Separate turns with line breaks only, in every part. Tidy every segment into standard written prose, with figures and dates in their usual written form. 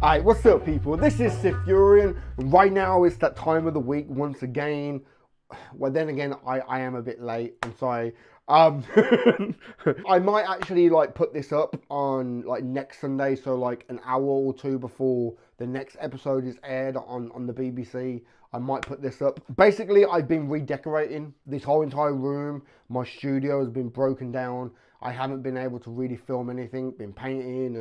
Alright, what's up people? This is SiTHFuRioN, and right now it's that time of the week once again. Well, then again, I am a bit late, I'm sorry. I might actually like put this up on like next Sunday, so like an hour or two before the next episode is aired on the BBC. I might put this up. Basically, I've been redecorating this whole entire room. My studio has been broken down. I haven't been able to really film anything, been painting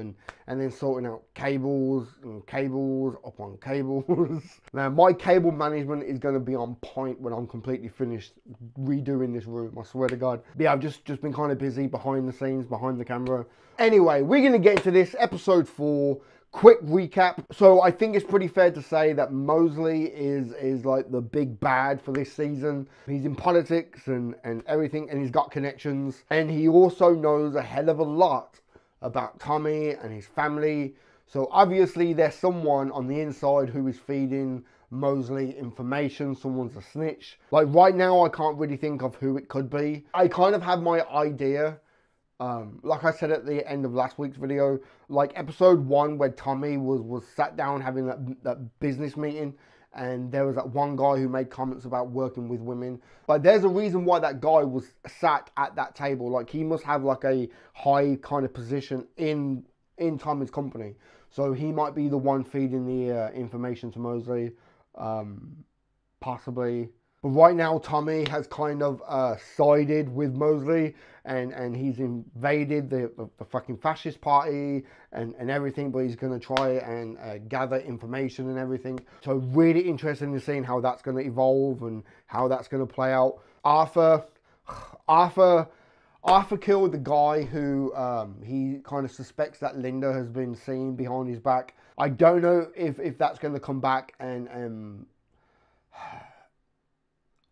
and then sorting out cables and cables upon cables. Now, my cable management is going to be on point when I'm completely finished redoing this room, I swear to God. But yeah, I've just been kind of busy behind the scenes, behind the camera. Anyway, we're going to get into this, episode 4. Quick recap. So I think it's pretty fair to say that Mosley is like the big bad for this season. He's in politics and everything, and he's got connections. And he also knows a hell of a lot about Tommy and his family. So obviously there's someone on the inside who is feeding Mosley information. Someone's a snitch. Like right now I can't really think of who it could be. I kind of have my idea. Like I said at the end of last week's video, like episode 1 where Tommy was sat down having that business meeting, and there was that one guy who made comments about working with women. Like there's a reason why that guy was sat at that table. Like he must have like a high kind of position in Tommy's company. So he might be the one feeding the information to Mosley, possibly. But right now, Tommy has kind of sided with Mosley, and he's invaded the fucking fascist party and everything, but he's going to try and gather information and everything. So really interested in seeing how that's going to evolve and how that's going to play out. Arthur killed the guy who he kind of suspects that Linda has been seen behind his back. I don't know if that's going to come back and...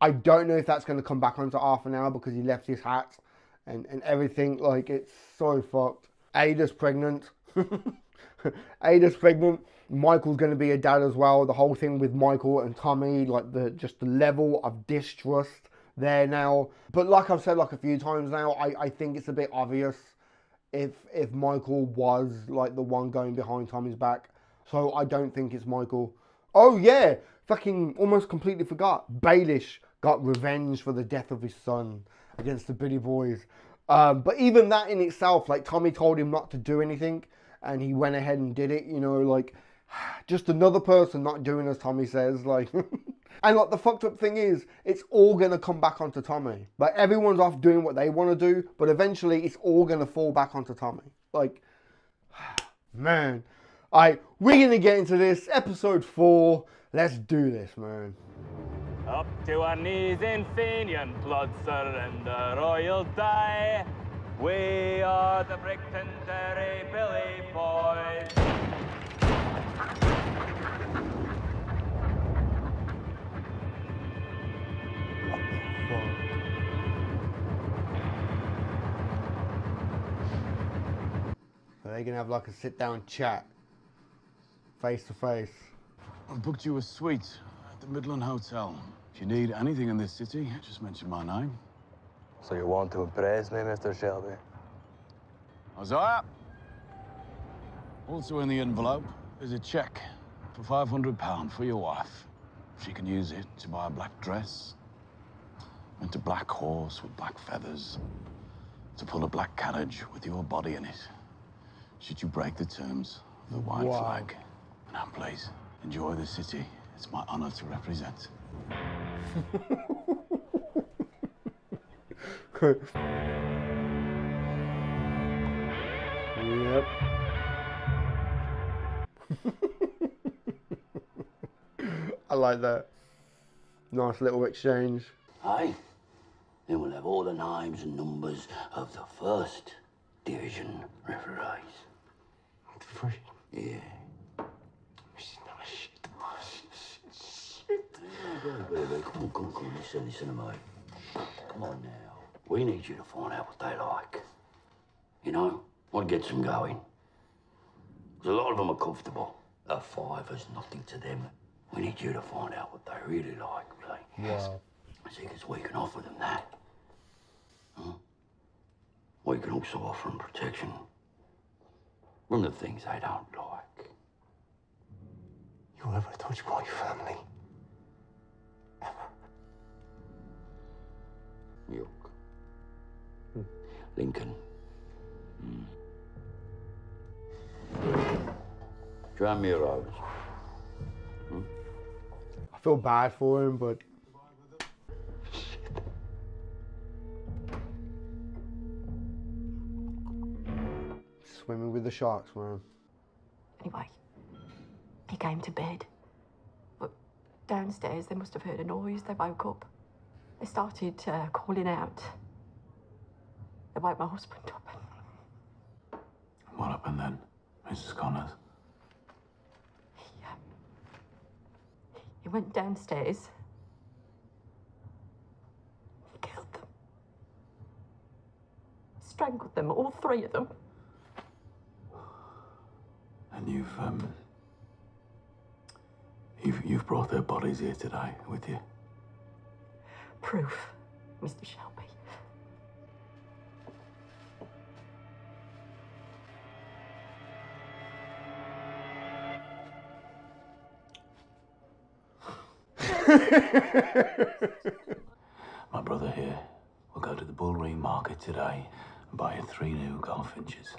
I don't know if that's going to come back onto Arthur now because he left his hat and everything. Like, it's so fucked. Ada's pregnant. Ada's pregnant. Michael's going to be a dad as well. The whole thing with Michael and Tommy, like just the level of distrust there now. But like I've said like a few times now, I think it's a bit obvious if Michael was like the one going behind Tommy's back. So I don't think it's Michael. Oh yeah, fucking almost completely forgot. Baelish got revenge for the death of his son against the Billy Boys. But even that in itself, like Tommy told him not to do anything and he went ahead and did it, you know, like just another person not doing as Tommy says, like. And like the fucked up thing is, it's all gonna come back onto Tommy. Like everyone's off doing what they want to do, but eventually it's all gonna fall back onto Tommy. Like, man. Alright, we're gonna get into this, episode 4. Let's do this, man.
Up to our knees in Fenian blood, surrender or you'll die. We are the Brickton Derry Billy Boys.
What the fuck? Are they gonna have like a sit-down chat, face to face?
I've booked you a suite at the Midland Hotel. If you need anything in this city, just mention my name.
So you want to impress me, Mr. Shelby?
Isaiah. Also in the envelope is a check for £500 for your wife. She can use it to buy a black dress, rent a black horse with black feathers, to pull a black carriage with your body in it. Should you break the terms of the white flag? Now, please, enjoy the city. It's my honor to represent.
Yep. I like that. Nice little exchange.
Aye. Then we'll have all the names and numbers of the 1st Division referees. Yeah. Baby, come on, listen to me. Come on now. We need you to find out what they like. You know, what gets them going. Because a lot of them are comfortable. A $5 is nothing to them. We need you to find out what they really like, really.
Wow.
See, because we can offer them that. We can also offer them protection from the things they don't like.
you ever touch my family.
York. Lincoln. Show me your eyes.
I feel bad for him, but swimming with the sharks, man.
Anyway, he came to bed. But downstairs, they must have heard a noise. They woke up. They started calling out. They woke my husband up.
What happened then, Mrs. Connors?
He went downstairs. He killed them. Strangled them, all three of them.
And you've brought their bodies here today with you.
Proof, Mr. Shelby.
My brother here will go to the Bullring Market today and buy you 3 new goldfinches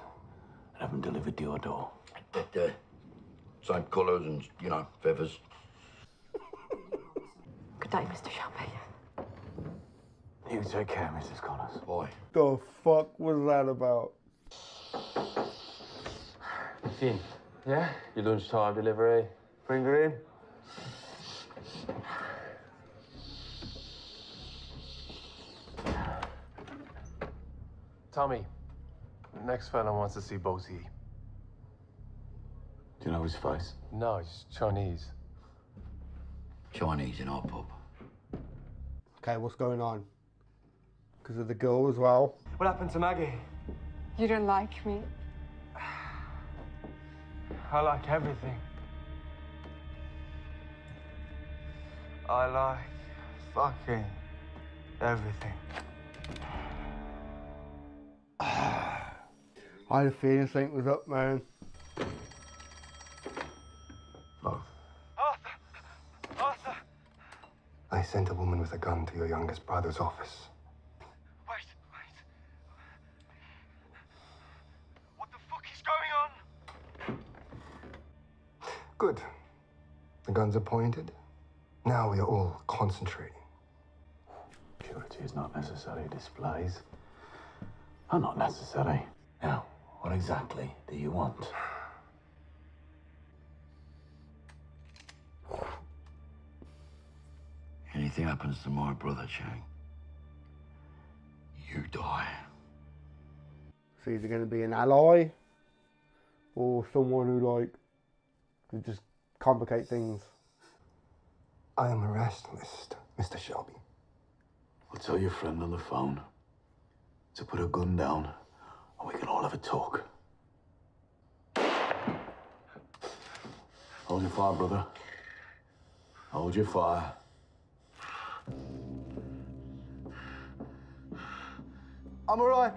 and have them delivered to your door.
Same colours and, you know, feathers.
Good day, Mr. Shelby.
You take care, Mrs. Connors.
Bye.
The fuck was that about?
Finn, yeah? Your lunchtime delivery. Bring her in.
Tommy, the next fella wants to see Bosie.
Do you know his face?
No, he's Chinese.
Chinese in our pub.
Okay, what's going on? Because of the girl as well.
What happened to Maggie?
You don't like me?
I like everything. I like fucking everything.
I had a feeling something was up, man.
Both.
Arthur!
I sent a woman with a gun to your youngest brother's office.
Wait. What the fuck is going on?
Good. The guns are pointed. Now we are all concentrating.
Purity is not necessary. Displays are not necessary. Now, what exactly do you want?
Anything happens to my brother, Chang, you die.
So either going to be an ally or someone who, like, could just complicate things.
I am a restless, Mr. Shelby.
I'll tell your friend on the phone to put a gun down and we can all have a talk. Hold your fire, brother. Hold your fire.
I'm alright.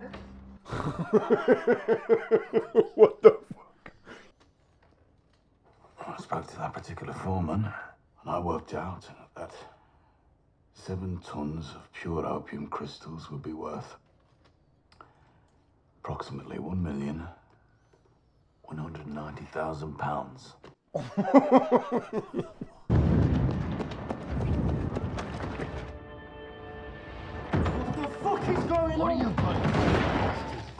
What the fuck?
I spoke to that particular foreman and I worked out that 7 tons of pure opium crystals would be worth approximately £1,190,000.
What are you doing?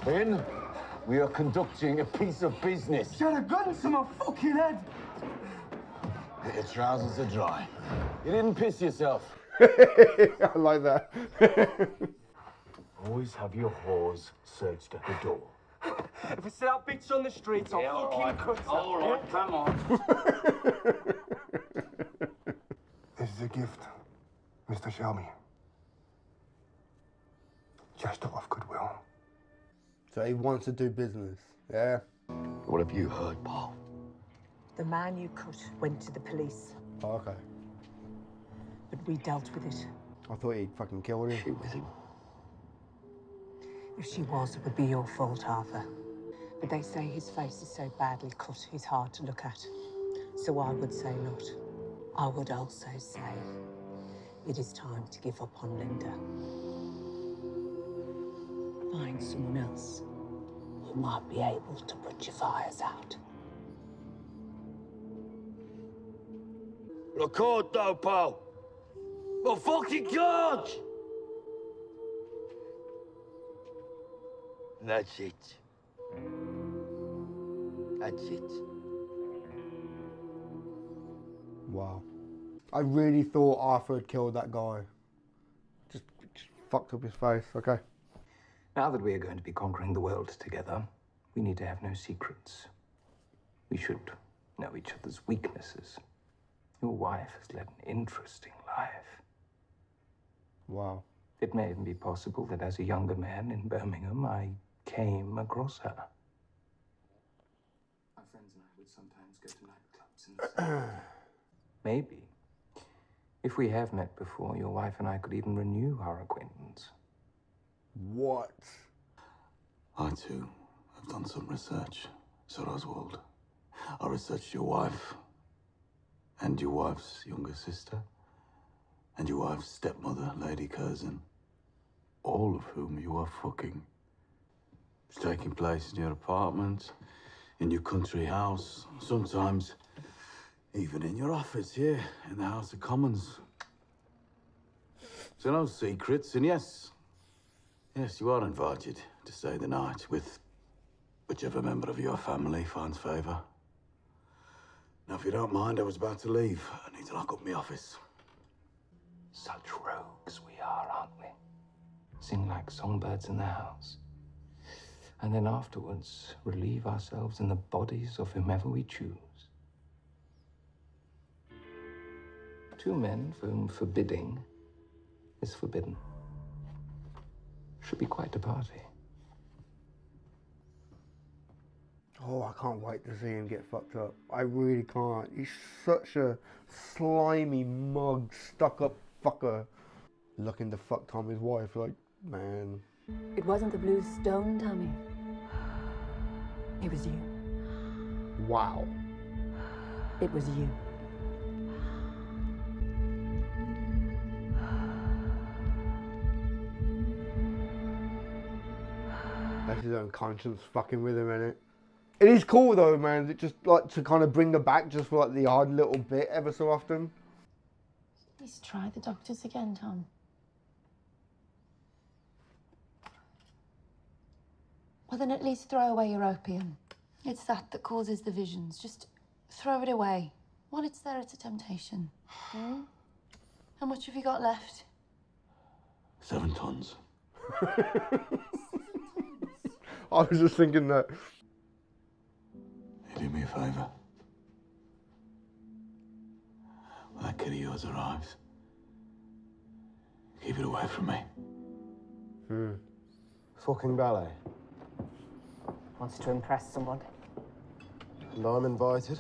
Ben, we are conducting a piece of business.
Got a gun to my fucking head.
Get your trousers are dry. You didn't piss yourself.
I like that.
Always have your whores searched at the door.
If I see that bitch on the street, I'll fucking cut her.
All right, come on.
This is a gift, Mr. Shelby. Gesture of goodwill.
So he wants to do business, yeah?
What have you heard, Paul?
The man you cut went to the police,
Oh, okay.
but we dealt with it.
I thought he'd fucking killed him.
She with him.
If she was, it would be your fault, Arthur. But they say his face is so badly cut, he's hard to look at. So I would say not. I would also say it is time to give up on Linda. Find someone else who might be able to put your fires out.
Record though, pal. My fucking God! That's it. That's it.
Wow. I really thought Arthur had killed that guy. Just fucked up his face, okay.
Now that we are going to be conquering the world together, we need to have no secrets. We should know each other's weaknesses. Your wife has led an interesting life.
Wow.
It may even be possible that as a younger man in Birmingham, I came across her. My friends and I would sometimes go to nightclubs in the city. Maybe, if we have met before, your wife and I could even renew our acquaintance.
What?
I too have done some research, Sir Oswald. I researched your wife, and your wife's younger sister, and your wife's stepmother, Lady Curzon, all of whom you are fucking. It's taking place in your apartment, in your country house, sometimes even in your office here in the House of Commons. So no secrets, and yes, you are invited to stay the night with whichever member of your family finds favour. Now, if you don't mind, I was about to leave. I need to lock up my office.
Such rogues we are, aren't we? Sing like songbirds in the house. And then afterwards, relieve ourselves in the bodies of whomever we choose. Two men for whom forbidding is forbidden. Should be quite a party.
Oh, I can't wait to see him get fucked up. I really can't. He's such a slimy, mug, stuck-up fucker. Looking to fuck Tommy's wife, like, man.
It wasn't the blue stone, Tommy. It was you.
Wow.
It was you.
That's his own conscience fucking with him, innit? It is cool though, man. It just like to kind of bring her back just for like the odd little bit ever so often.
Please try the doctors again, Tom. Well, then at least throw away your opium. It's that causes the visions. Just throw it away. While it's there, it's a temptation. Hmm? How much have you got left?
7 tons.
I was just thinking that.
You do me a favour. When that kid of yours arrives, keep it away from me.
Fucking ballet.
Wants to impress someone.
And I'm invited.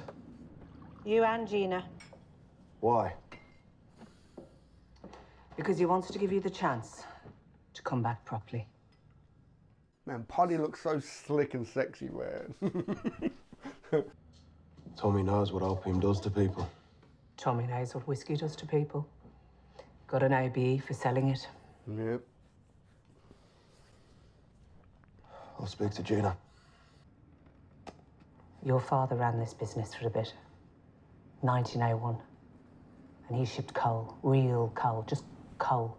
You and Gina.
Why?
Because he wants to give you the chance to come back properly.
Man, Polly looks so slick and sexy, man.
Tommy knows what opium does to people.
Tommy knows what whiskey does to people. Got an ABE for selling it.
Yep.
I'll speak to Gina.
Your father ran this business for a bit. 1901. And he shipped coal, real coal, just coal.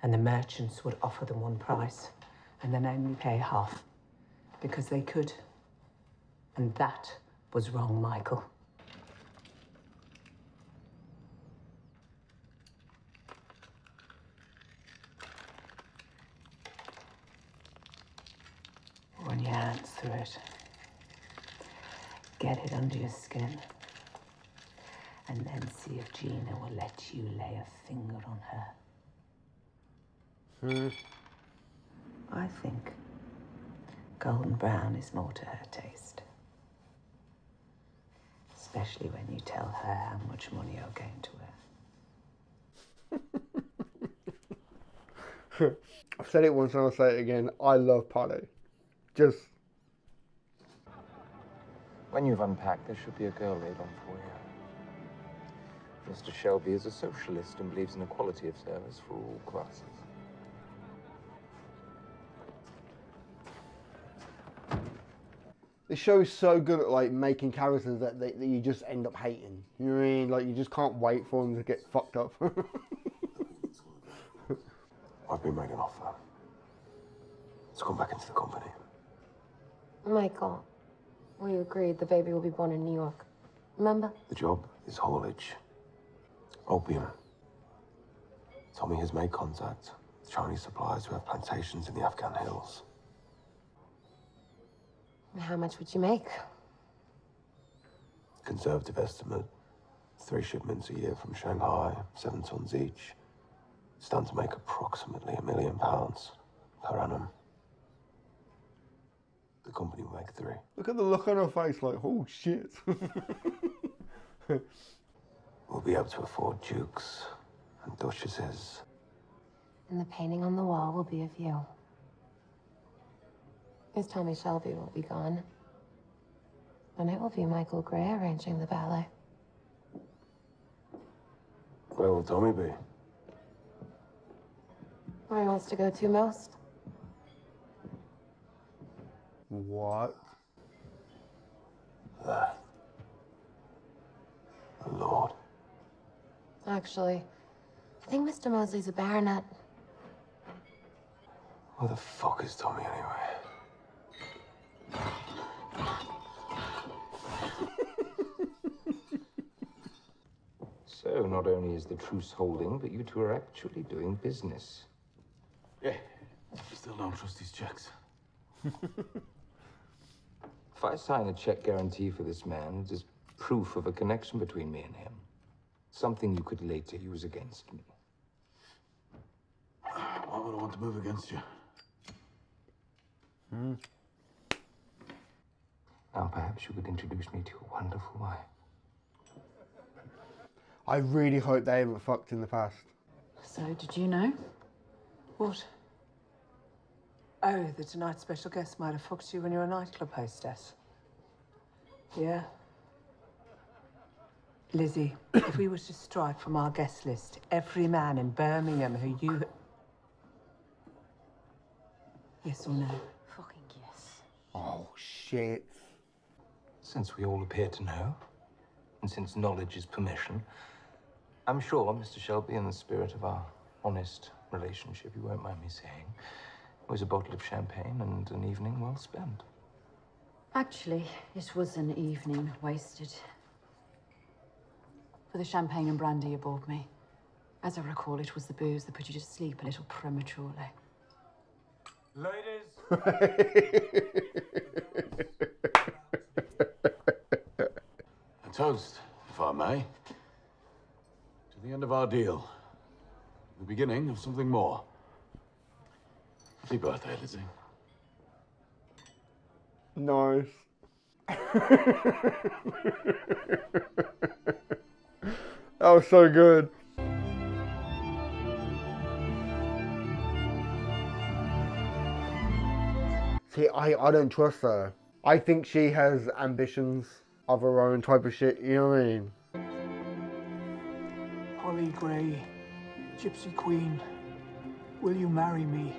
And the merchants would offer them one price and then only pay half because they could. And that was wrong, Michael. Run your hands through it. Get it under your skin. And then see if Gina will let you lay a finger on her. I think golden brown is more to her taste. Especially when you tell her how much money you're going to earn.
I've said it once and I'll say it again. I love Polly. Just...
When you've unpacked, there should be a girl laid on for you. Mr. Shelby is a socialist and believes in equality of service for all classes.
The show is so good at like making characters that you just end up hating. You know what I mean? Like you just can't wait for them to get fucked up.
I've been made an offer. Let's come back into the company.
Michael, we agreed the baby will be born in New York. Remember?
The job is haulage. Opium. Tommy has made contact with Chinese suppliers who have plantations in the Afghan hills.
How much would you make?
Conservative estimate, 3 shipments a year from Shanghai, 7 tons each. Stand to make approximately £1 million per annum. The company will make 3.
Look at the look on her face, like, oh shit.
We'll be able to afford dukes and duchesses.
And the painting on the wall will be of you. Because Tommy Shelby will be gone. And it will be Michael Gray arranging the ballet.
Where will Tommy be?
Where he wants to go to most.
What?
There. The Lord.
Actually, I think Mr. Mosley's a baronet.
Where the fuck is Tommy anyway?
So, not only is the truce holding, but you two are actually doing business.
Yeah, still don't trust these checks.
If I sign a check guarantee for this man, it is proof of a connection between me and him. Something you could later use against me.
Why would I want to move against you?
Now, perhaps you could introduce me to your wonderful wife.
I really hope they haven't fucked in the past.
So, did you know? What? Oh, that tonight's special guest might have fucked you when you were a nightclub hostess. Yeah. Lizzie, if we were to strike from our guest list every man in Birmingham who you... Yes or no?
Fucking yes.
Oh, shit.
Since we all appear to know, and since knowledge is permission, I'm sure, Mr. Shelby, in the spirit of our honest relationship, you won't mind me saying, it was a bottle of champagne and an evening well spent.
Actually, it was an evening wasted. For the champagne and brandy you bought me. As I recall, it was the booze that put you to sleep a little prematurely.
Ladies. A toast, if I may, to the end of our deal. The beginning of something more. Happy birthday, Lizzie.
Nice. That was so good. See, I don't trust her. I think she has ambitions of her own type of shit, you know what I mean?
Holly Gray, Gypsy Queen, will you marry me?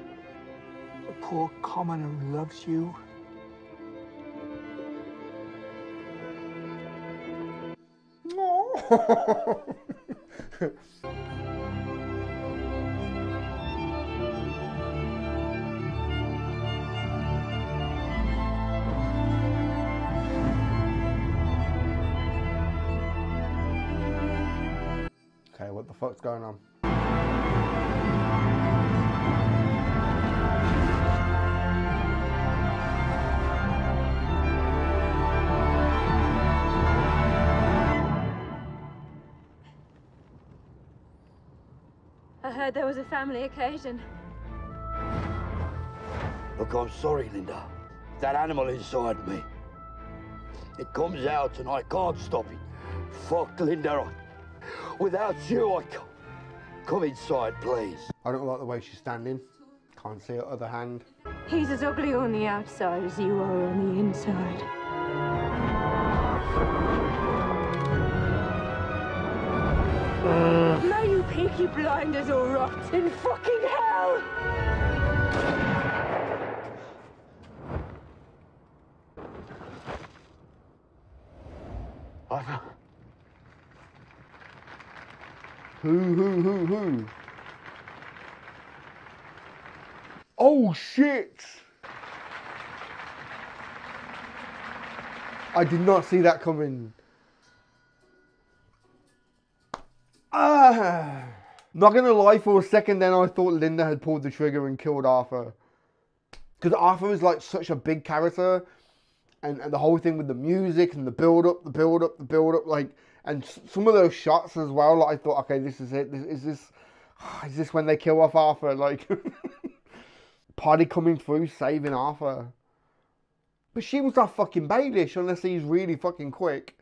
A poor commoner who loves you.
Okay, what the fuck's going on?
I heard there was a family occasion.
Look, I'm sorry, Linda. That animal inside me. It comes out and I can't stop it. Fuck, Linda. Without you, I can't. Come inside, please.
I don't like the way she's standing. Can't see her other hand.
He's as ugly on the outside as you are on the inside. May you Peaky blinders or rot in fucking hell!
Arthur.
Who? Oh shit! I did not see that coming. Not gonna lie, for a second then I thought Linda had pulled the trigger and killed Arthur. Because Arthur is like such a big character, and the whole thing with the music and the build up, like, and some of those shots as well, like I thought, okay, this is it. Is this when they kill off Arthur? Like, Paddy coming through, saving Arthur. But she was not fucking Baelish unless he's really fucking quick.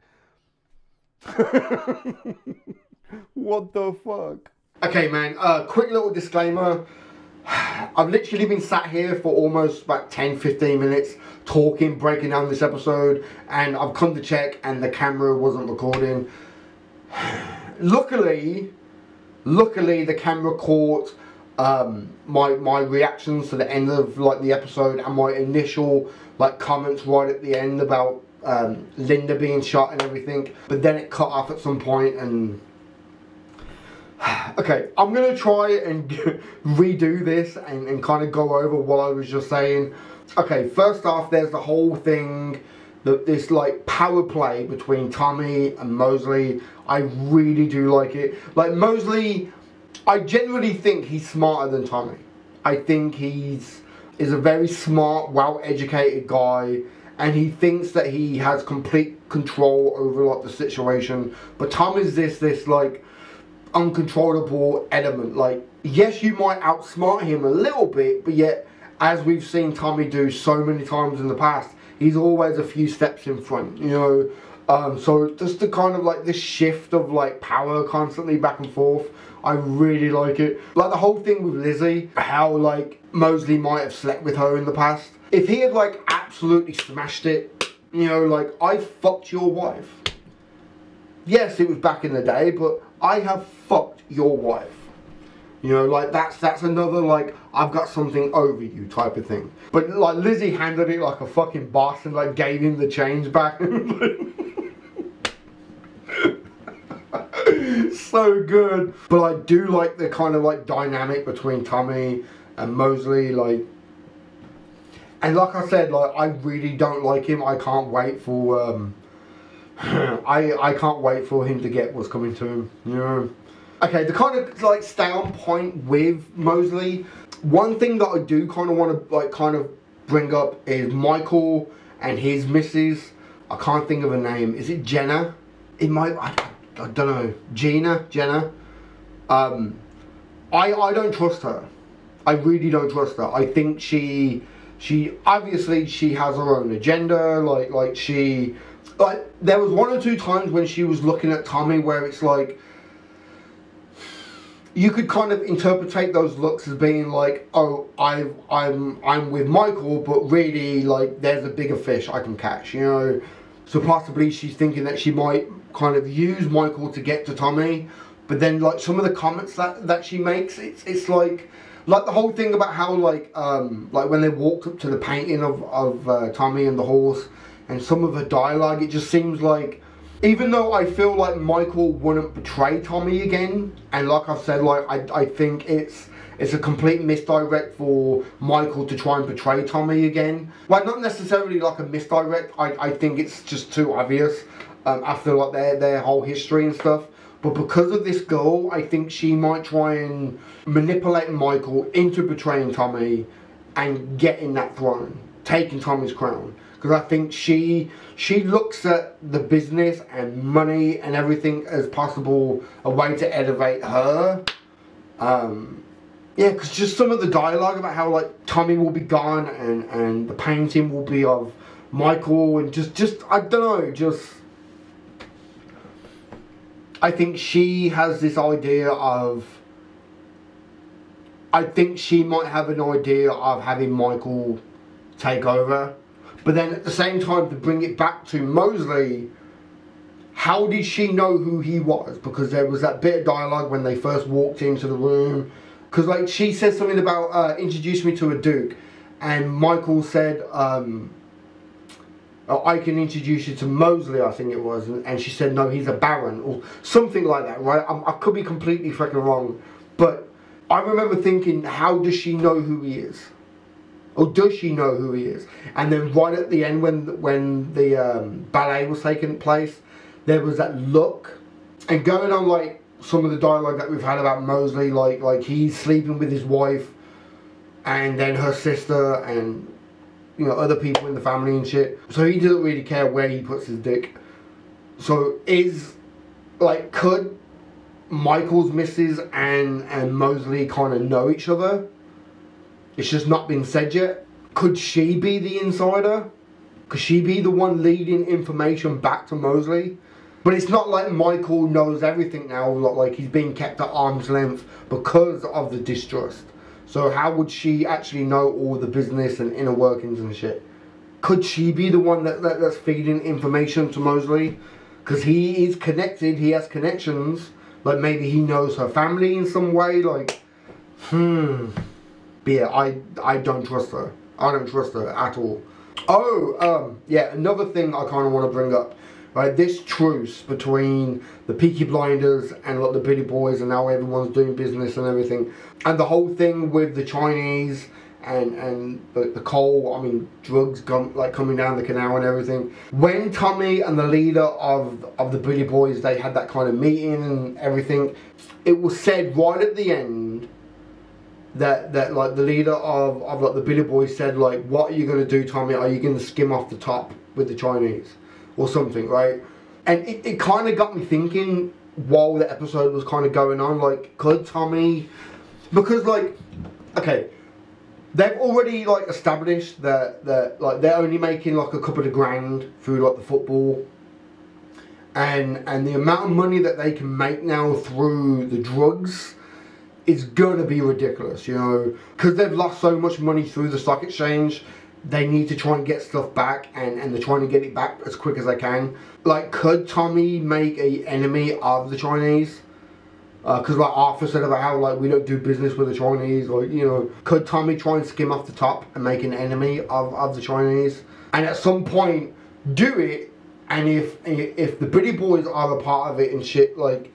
What the fuck? Okay, man, quick little disclaimer. I've literally been sat here for almost about 10-15 minutes talking, breaking down this episode, and I've come to check and the camera wasn't recording. Luckily the camera caught my reactions to the end of like the episode and my initial like comments right at the end about Linda being shot and everything, but then it cut off at some point. And okay, I'm gonna try and redo this and kind of go over what I was just saying. Okay, first off, there's the whole thing, this like power play between Tommy and Mosley. I really do like it. Like Mosley, I genuinely think he's smarter than Tommy. I think he's a very smart, well-educated guy, and he thinks that he has complete control over like the situation. But Tommy's this like uncontrollable element. Like, yes, you might outsmart him a little bit, but yet, as we've seen Tommy do so many times in the past, he's always a few steps in front, you know. So just the kind of like this shift of like power constantly back and forth, I really like it. Like the whole thing with Lizzie, how like Mosley might have slept with her in the past. If he had like absolutely smashed it, you know, like, I fucked your wife. Yes, it was back in the day, but I have fucked your wife. You know, like, that's another, like, I've got something over you type of thing. But, like, Lizzie handled it like a fucking boss and, like, gave him the change back. So good. But I do like the kind of, like, dynamic between Tommy and Mosley, like. And like I said, like, I really don't like him. I can't wait for, I can't wait for him to get what's coming to him, you know. Okay, to kind of like stay on point with Mosley, one thing that I do kind of want to like kind of bring up is Michael and his missus. I can't think of her name. Is it Jenna? It might, I don't know. Jenna. I don't trust her. I really don't trust her. I think she obviously she has her own agenda. Like there was one or two times when she was looking at Tommy where it's like, you could kind of interpretate those looks as being like, oh, I'm with Michael, but really, like, there's a bigger fish I can catch, you know. So possibly she's thinking that she might kind of use Michael to get to Tommy, but then like some of the comments that she makes, it's like the whole thing about how like when they walked up to the painting of Tommy and the horse, and some of her dialogue, it just seems like, even though I feel like Michael wouldn't betray Tommy again, and like I've said, like I think it's a complete misdirect for Michael to try and betray Tommy again. Well, not necessarily like a misdirect. I think it's just too obvious after like their whole history and stuff. But because of this girl, I think she might try and manipulate Michael into betraying Tommy and getting that throne, taking Tommy's crown. Because I think she looks at the business and money and everything as possible a way to elevate her. Yeah, because just some of the dialogue about how like Tommy will be gone and the painting will be of Michael, and just I don't know, just I think she has this idea of, I think she might have an idea of having Michael take over. But then at the same time, to bring it back to Mosley, how did she know who he was? Because there was that bit of dialogue when they first walked into the room. Because like she said something about introduce me to a duke, and Michael said I can introduce you to Mosley, I think it was, and she said no, he's a baron or something like that, right? I could be completely freaking wrong, but I remember thinking, how does she know who he is? Or does she know who he is? And then right at the end when the ballet was taking place, there was that look, and going on like some of the dialogue that we've had about Mosley, like he's sleeping with his wife and then her sister and, you know, other people in the family and shit. So he doesn't really care where he puts his dick. So could Michael's missus and Mosley kind of know each other? It's just not been said yet. Could she be the insider? Could she be the one leading information back to Mosley? But it's not like Michael knows everything now, like he's being kept at arm's length because of the distrust. So how would she actually know all the business and inner workings and shit? Could she be the one that's feeding information to Mosley? Because he is connected, he has connections. Like maybe he knows her family in some way, like, But yeah, I don't trust her. I don't trust her at all. Oh, yeah, another thing I kind of want to bring up. Right, this truce between the Peaky Blinders and like the Billy Boys, and now everyone's doing business and everything, and the whole thing with the Chinese and the coal, I mean drugs coming down the canal and everything. When Tommy and the leader of the Billy Boys, they had that kind of meeting and everything, it was said right at the end that like the leader of like the Billy Boys said, like, what are you going to do, Tommy? Are you going to skim off the top with the Chinese or something, right? And it kind of got me thinking while the episode was kind of going on, like, could Tommy, because like, okay, they've already like established that like they're only making like a couple of grand through like the football, and the amount of money that they can make now through the drugs is gonna be ridiculous, you know, because they've lost so much money through the stock exchange. They need to try and get stuff back, and they're trying to get it back as quick as they can. Like, could Tommy make an enemy of the Chinese? Because like Arthur said about how like we don't do business with the Chinese, or, you know, could Tommy try and skim off the top and make an enemy of the Chinese? And at some point do it, and if the Billy Boys are a part of it and shit, like,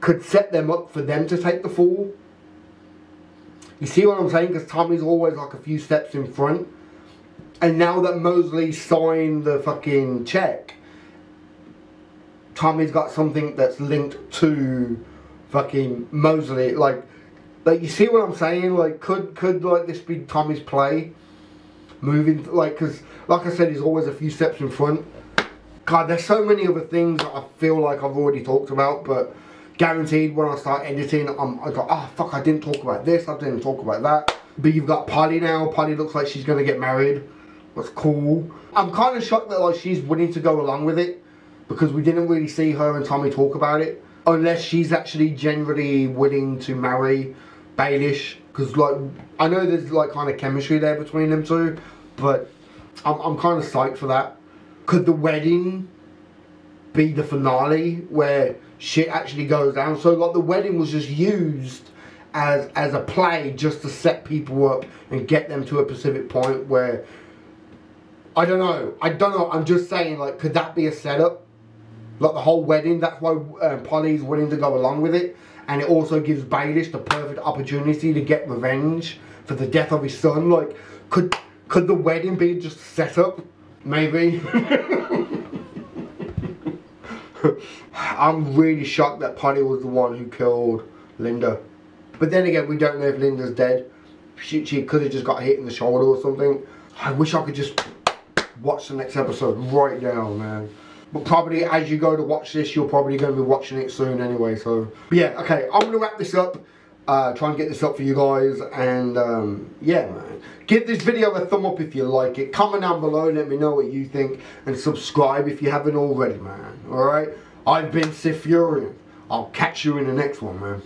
could set them up for them to take the fall. You see what I'm saying? Because Tommy's always like a few steps in front. And now that Mosley signed the fucking check, Tommy's got something that's linked to fucking Mosley. Like you see what I'm saying? Like, could like this be Tommy's play? Moving, like, because like I said, he's always a few steps in front. God, there's so many other things that I feel like I've already talked about, but guaranteed when I start editing, I'm like, oh fuck, I didn't talk about this, I didn't talk about that. But you've got Polly now. Polly looks like she's gonna get married. That's cool. I'm kind of shocked that like she's willing to go along with it, because we didn't really see her and Tommy talk about it, unless she's actually generally willing to marry Baelish. Because like, I know there's like kind of chemistry there between them two, but I'm kind of psyched for that. Could the wedding be the finale where shit actually goes down? So like the wedding was just used as a play just to set people up and get them to a specific point where, I don't know, I'm just saying, like, could that be a setup? Like the whole wedding, that's why Polly's willing to go along with it, and it also gives Baelish the perfect opportunity to get revenge for the death of his son. Like, could the wedding be just a setup? Maybe. I'm really shocked that Polly was the one who killed Linda. But then again, we don't know if Linda's dead. She could have just got hit in the shoulder or something. I wish I could just watch the next episode right now, man. But probably as you go to watch this, you're probably going to be watching it soon anyway. So, but yeah, okay, I'm going to wrap this up. Try and get this up for you guys. And yeah, man. Give this video a thumb up if you like it. Comment down below, let me know what you think. And subscribe if you haven't already, man. Alright? I've been SiTHFuRiON. I'll catch you in the next one, man.